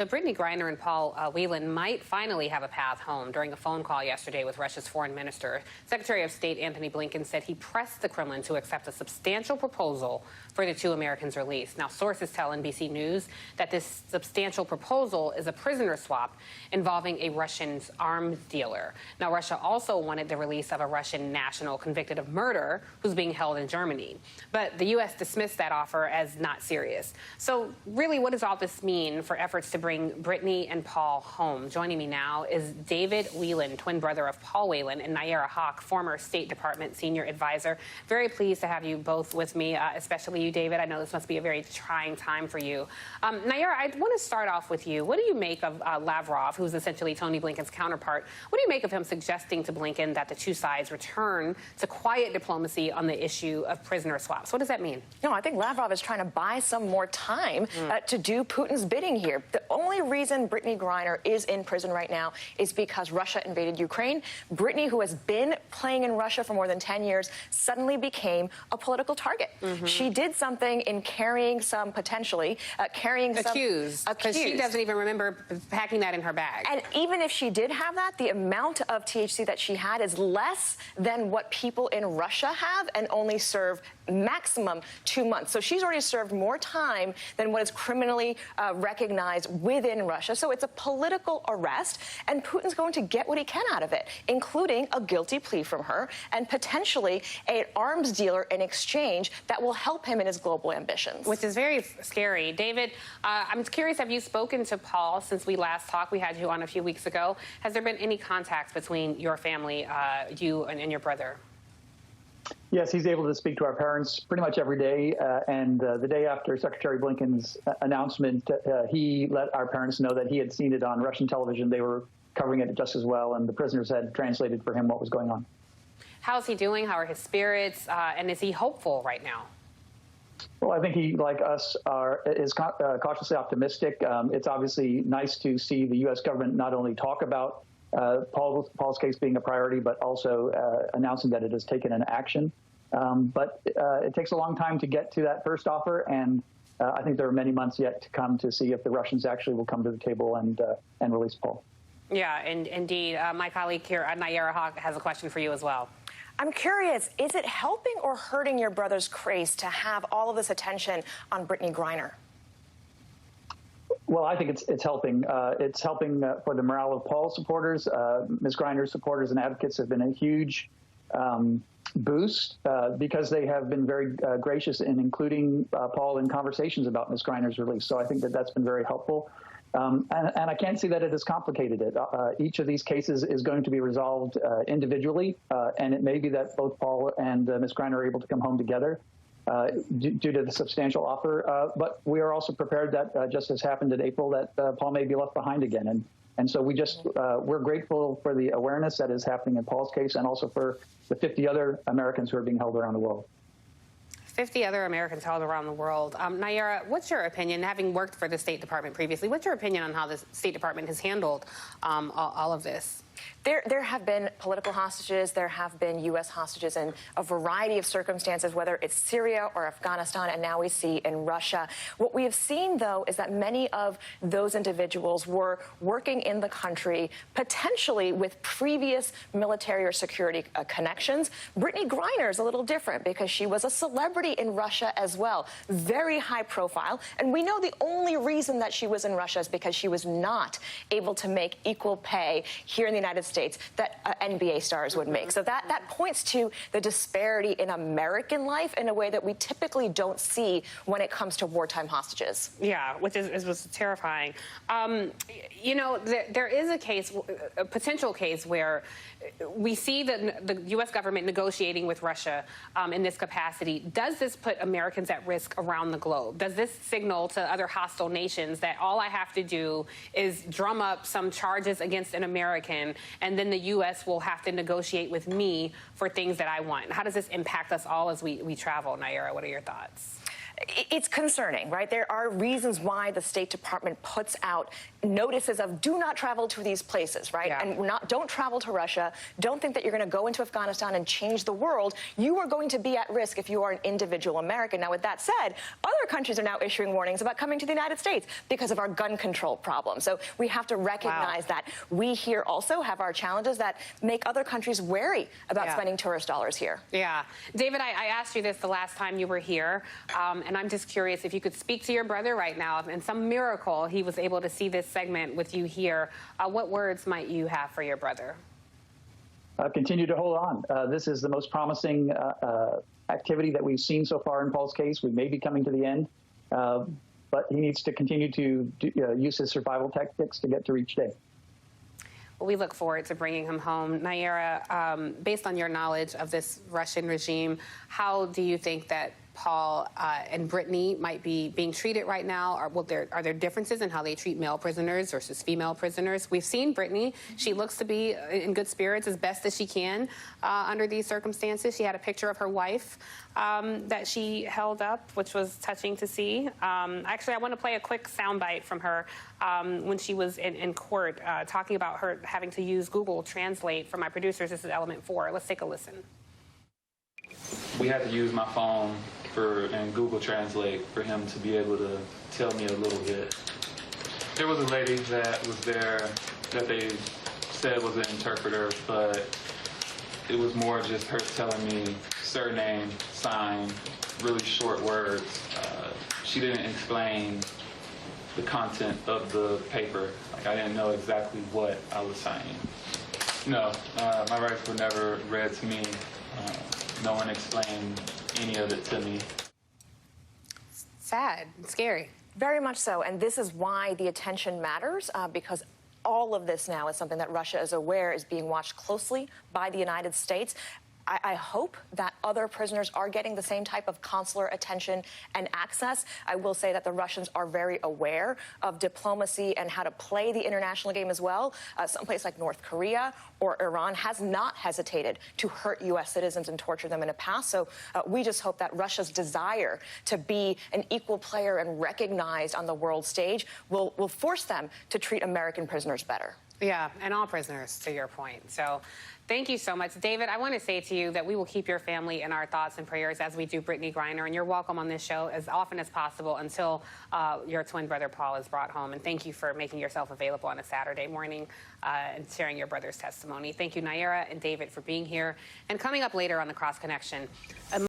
So Brittney Griner and Paul Whelan might finally have a path home. During a phone call yesterday with Russia's foreign minister, Secretary of State Antony Blinken said he pressed the Kremlin to accept a substantial proposal for the two Americans' release. Now, sources tell NBC News that this substantial proposal is a prisoner swap involving a Russian arms dealer. Now, Russia also wanted the release of a Russian national convicted of murder who's being held in Germany. But the U.S. dismissed that offer as not serious. So really, what does all this mean for efforts to bring Brittney and Paul home? Joining me now is David Whelan, twin brother of Paul Whelan, and Nayyera Hawk, former State Department senior advisor. Very pleased to have you both with me, especially you, David. I know this must be a very trying time for you. Nayyera, I want to start off with you. What do you make of Lavrov, who's essentially Tony Blinken's counterpart? What do you make of him suggesting to Blinken that the two sides return to quiet diplomacy on the issue of prisoner swaps? What does that mean? No, I think Lavrov is trying to buy some more time to do Putin's bidding here. The only reason Brittney Griner is in prison right now is because Russia invaded Ukraine. Brittney, who has been playing in Russia for more than 10 years, suddenly became a political target. She did something in carrying some, potentially, accused, because she doesn't even remember packing that in her bag. And even if she did have that, the amount of THC that she had is less than what people in Russia have and only serve maximum 2 months. So she's already served more time than what is criminally recognized within Russia. So it's a political arrest, and Putin's going to get what he can out of it, including a guilty plea from her and potentially an arms dealer in exchange that will help him in his global ambitions. Which is very scary. David, I'm curious, have you spoken to Paul since we last talked? We had you on a few weeks ago. Has there been any contact between your family, you and your brother? Yes, he's able to speak to our parents pretty much every day. And the day after Secretary Blinken's announcement, he let our parents know that he had seen it on Russian television. They were covering it just as well, and the prisoners had translated for him what was going on. How's he doing? How are his spirits? And is he hopeful right now? Well, I think he, like us, is cautiously optimistic. It's obviously nice to see the U.S. government not only talk about Paul's case being a priority, but also announcing that it has taken an action. But it takes a long time to get to that first offer, and I think there are many months yet to come to see if the Russians actually will come to the table and release Paul. Yeah, and indeed. My colleague here, Nayyera Hawk, has a question for you as well. I'm curious, is it helping or hurting your brother's case to have all of this attention on Brittney Griner? Well, I think it's helping. It's helping for the morale of Paul's supporters. Ms. Griner's supporters and advocates have been a huge boost because they have been very gracious in including Paul in conversations about Ms. Griner's release. So I think that that's been very helpful. And I can't see that it has complicated it. Each of these cases is going to be resolved individually, and it may be that both Paul and Ms. Griner are able to come home together. Due to the substantial offer, but we are also prepared that, just as happened in April, that Paul may be left behind again. And so we're grateful for the awareness that is happening in Paul's case and also for the 50 other Americans who are being held around the world. 50 other Americans held around the world. Nayyera, what's your opinion, having worked for the State Department previously, what's your opinion on how the State Department has handled all of this? There have been political hostages, there have been U.S. hostages in a variety of circumstances, whether it's Syria or Afghanistan, and now we see in Russia. What we have seen, though, is that many of those individuals were working in the country, potentially with previous military or security connections. Brittney Griner is a little different because she was a celebrity in Russia as well, very high profile. And we know the only reason that she was in Russia is because she was not able to make equal pay here in the United States that NBA stars would make. So that points to the disparity in American life in a way that we typically don't see when it comes to wartime hostages. Yeah, which was terrifying. You know, there is a potential case where we see the U.S. government negotiating with Russia in this capacity. Does this put Americans at risk around the globe? Does this signal to other hostile nations that all I have to do is drum up some charges against an American, and then the U.S. will have to negotiate with me for things that I want? How does this impact us all as we travel? Nayyera, what are your thoughts? It's concerning, right? There are reasons why the State Department puts out notices of do not travel to these places, right? Yeah. And don't travel to Russia. Don't think that you're going to go into Afghanistan and change the world. You are going to be at risk if you are an individual American. Now, with that said, other countries are now issuing warnings about coming to the United States because of our gun control problem. So we have to recognize that we here also have our challenges that make other countries wary about spending tourist dollars here. Yeah. David, I asked you this the last time you were here, and I'm just curious if you could speak to your brother right now. In some miracle, he was able to see this segment with you here. What words might you have for your brother? Continue to hold on. This is the most promising activity that we've seen so far in Paul's case. We may be coming to the end, but he needs to continue to use his survival tactics to get to each day. Well, we look forward to bringing him home. Nayyera, based on your knowledge of this Russian regime, how do you think that Paul and Brittney might be being treated right now? Are there differences in how they treat male prisoners versus female prisoners? We've seen Brittney. She looks to be in good spirits as best as she can under these circumstances. She had a picture of her wife that she held up, which was touching to see. Actually, I want to play a quick soundbite from her when she was in court talking about her having to use Google Translate. For my producers, this is element 4. Let's take a listen. We had to use my phone and Google Translate for him to be able to tell me a little bit. There was a lady that was there that they said was an interpreter, but it was more just her telling me surname, sign, really short words. She didn't explain the content of the paper. Like, I didn't know exactly what I was signing. No, my rights were never read to me. No one explained any of it to me. Sad, scary. Very much so, and this is why the attention matters, because all of this now is something that Russia is aware is being watched closely by the United States. I hope that other prisoners are getting the same type of consular attention and access. I will say that the Russians are very aware of diplomacy and how to play the international game as well. Someplace like North Korea or Iran has not hesitated to hurt U.S. citizens and torture them in the past. So we just hope that Russia's desire to be an equal player and recognized on the world stage will force them to treat American prisoners better. Yeah, and all prisoners, to your point. So thank you so much. David, I want to say to you that we will keep your family in our thoughts and prayers as we do Brittney Griner, and you're welcome on this show as often as possible until your twin brother Paul is brought home. And thank you for making yourself available on a Saturday morning and sharing your brother's testimony. Thank you, Nayyera and David, for being here. And coming up later on The Cross Connection,